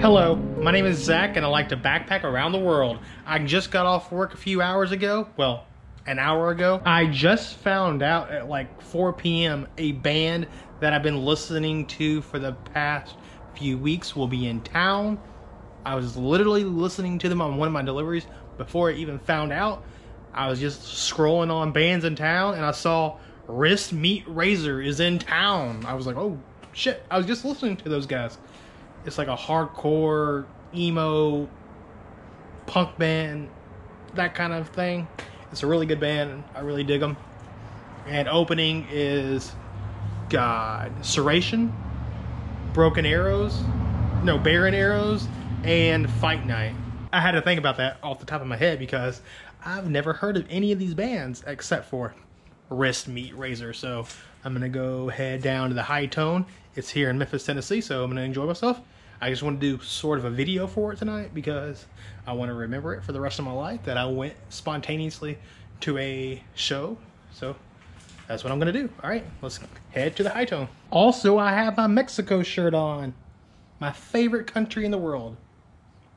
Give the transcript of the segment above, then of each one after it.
Hello, my name is Zach and I like to backpack around the world. I just got off work a few hours ago. Well, an hour ago. I just found out at like 4 p.m. a band that I've been listening to for the past few weeks will be in town. I was literally listening to them on one of my deliveries before I even found out. I was just scrolling on bands in town and I saw Wristmeetrazor is in town. I was like, oh shit, I was just listening to those guys. It's like a hardcore, emo, punk band, that kind of thing. It's a really good band. I really dig them. And opening is, Serration, Barren Arrows, and Fight Night. I had to think about that off the top of my head because I've never heard of any of these bands except for Wristmeetrazor. So I'm gonna go head down to the High Tone. It's here in Memphis, Tennessee, so I'm gonna enjoy myself. I just want to do sort of a video for it tonight because I want to remember it for the rest of my life that I went spontaneously to a show. So that's what I'm gonna do. All right, let's head to the High Tone. Also, I have my Mexico shirt on. My favorite country in the world.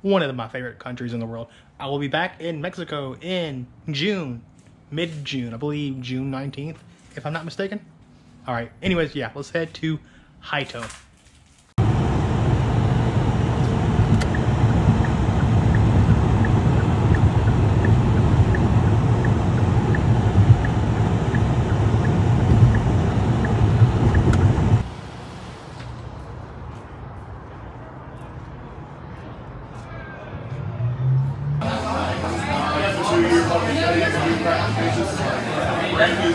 One of my favorite countries in the world. I will be back in Mexico in June, mid-June, I believe June 19th, if I'm not mistaken. All right, anyways, yeah, let's head to High Tone.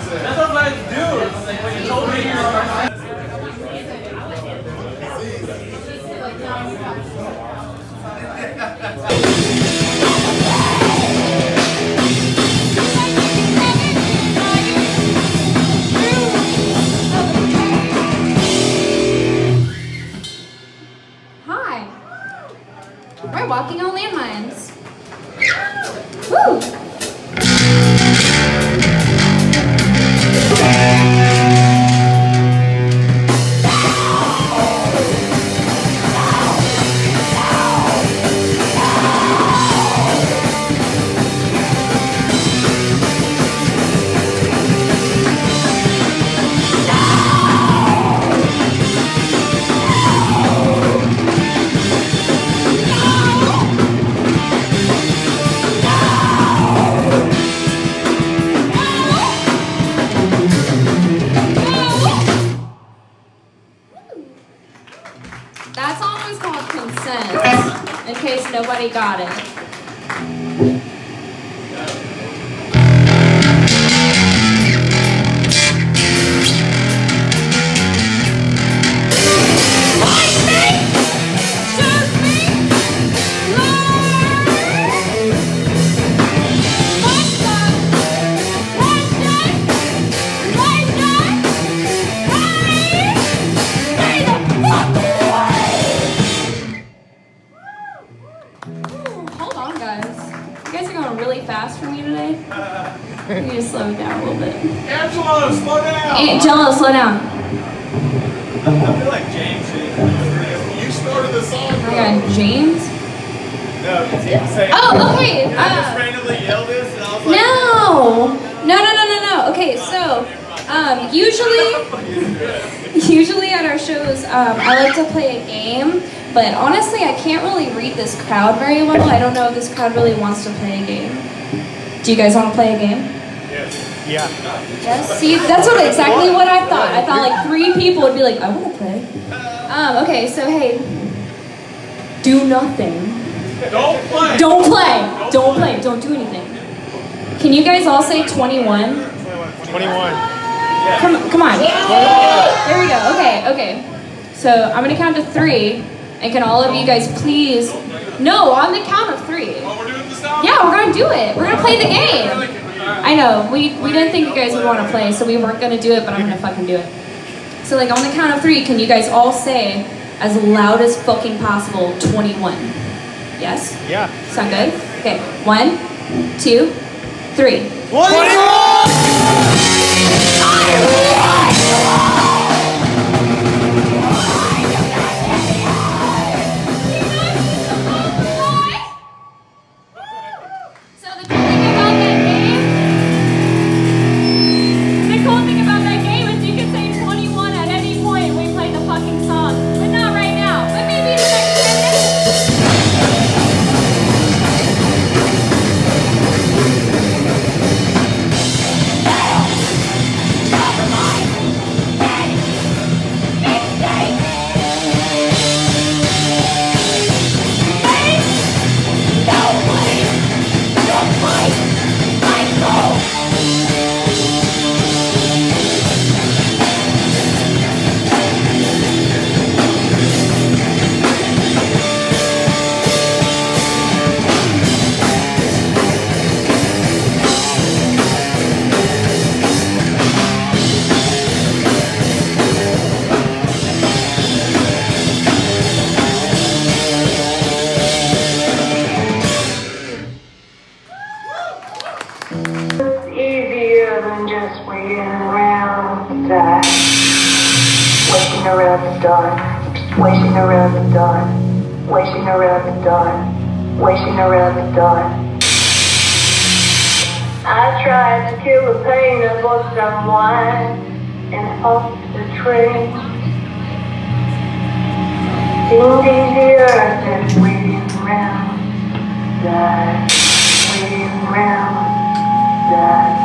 That's what I do. It's like when you told me you were... Hi. We're walking on landmines. Woo! That song was called Consent, in case nobody got it. Fast for me today? You need to slow it down a little bit. Angelo, slow down! Angelo, slow down. I feel like James is. You started the song. Oh my god, James? No, because he was saying. Oh, okay. I just randomly yelled this and I was like. No. Okay, so, usually at our shows, I like to play a game. But honestly, I can't really read this crowd very well. I don't know if this crowd really wants to play a game. Do you guys want to play a game? Yes. Yeah. Yes? See, that's exactly what I thought. I thought like 3 people would be like, I want to play. Okay, so hey, do nothing. Don't play. Don't play. Don't play. Don't do anything. Can you guys all say 21? 21. Come on. There we go. Okay. So I'm gonna count to 3, and can all of you guys please? No, on the count of 3. Oh, we're doing this now? Yeah, we're gonna do it. We're gonna play the game. I know. We didn't think you guys would want to play, so we weren't gonna do it, but I'm gonna fucking do it. So like on the count of 3, can you guys all say as loud as fucking possible 21? Yes? Yeah. Sound good? Okay. 1, 2, 3. 21! waiting around the dark, waiting around the dark, waiting around the dark, waiting around the dark. I tried to kill the pain of some wine and off the train. Seemed easier than waiting around, die, waiting around, die.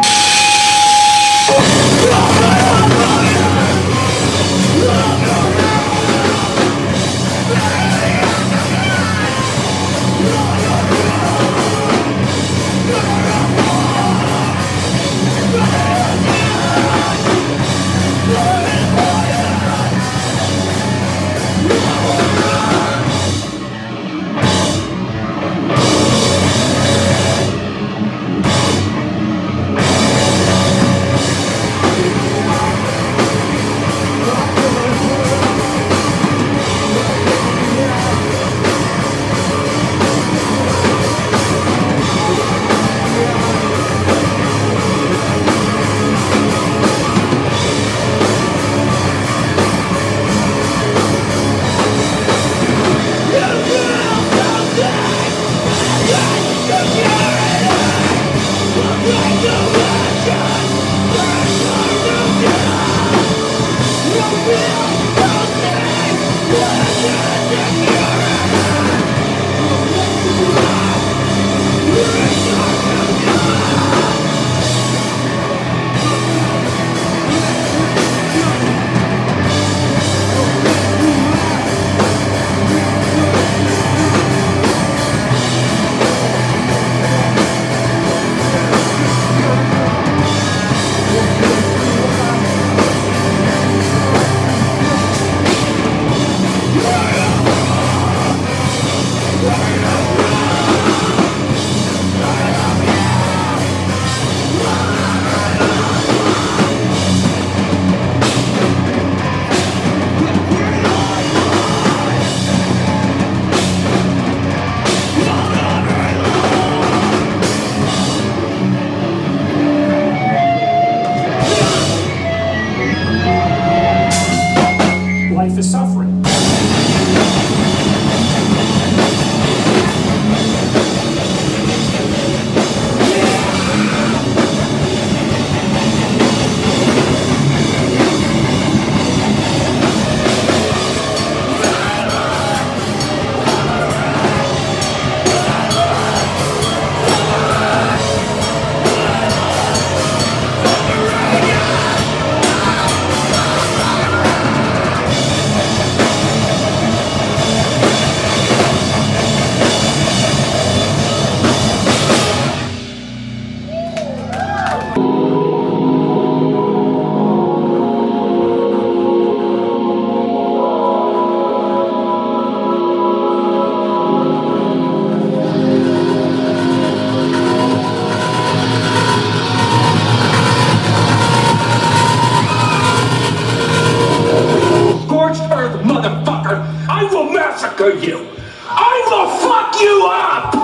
You. I will fuck you up!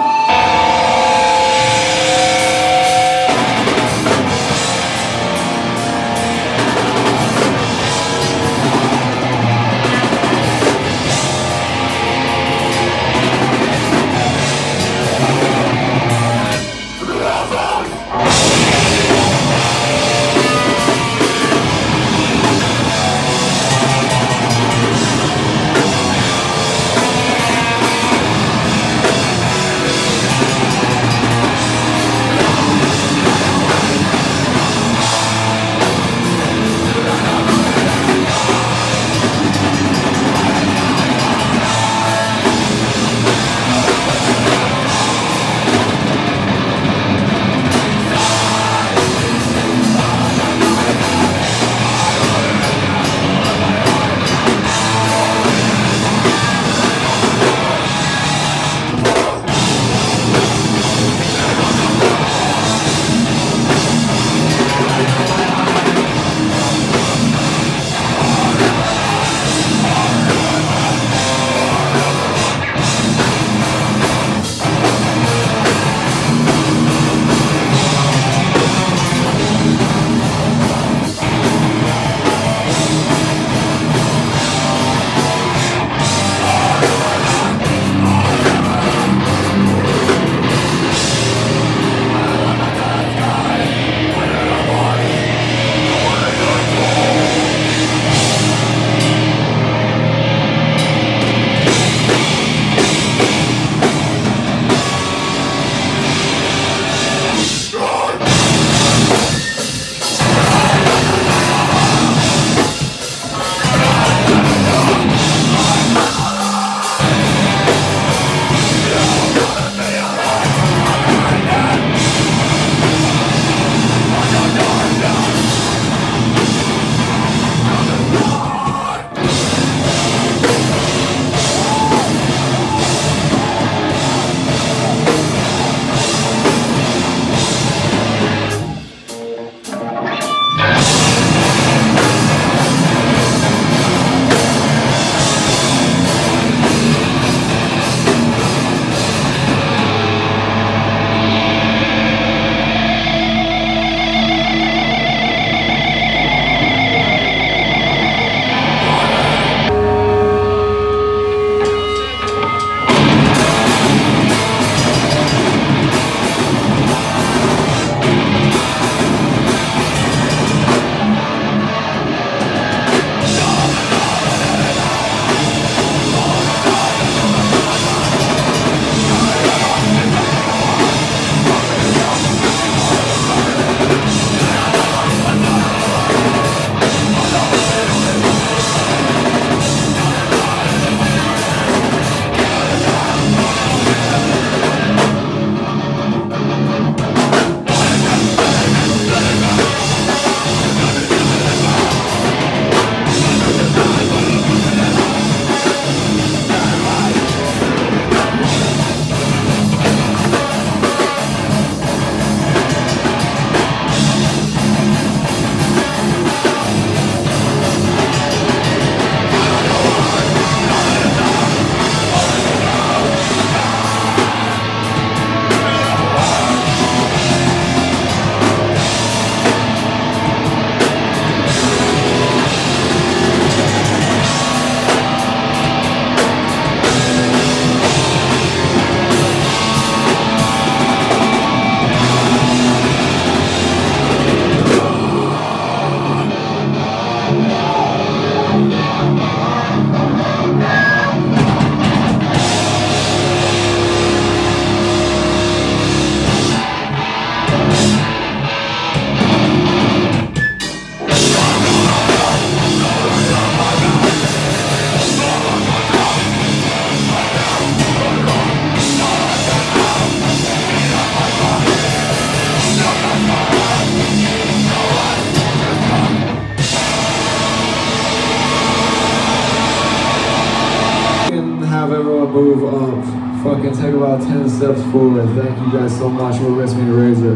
have everyone move up. Fucking take about 10 steps forward. Thank you guys so much for Wristmeetrazor.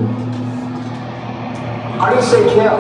I didn't say kill.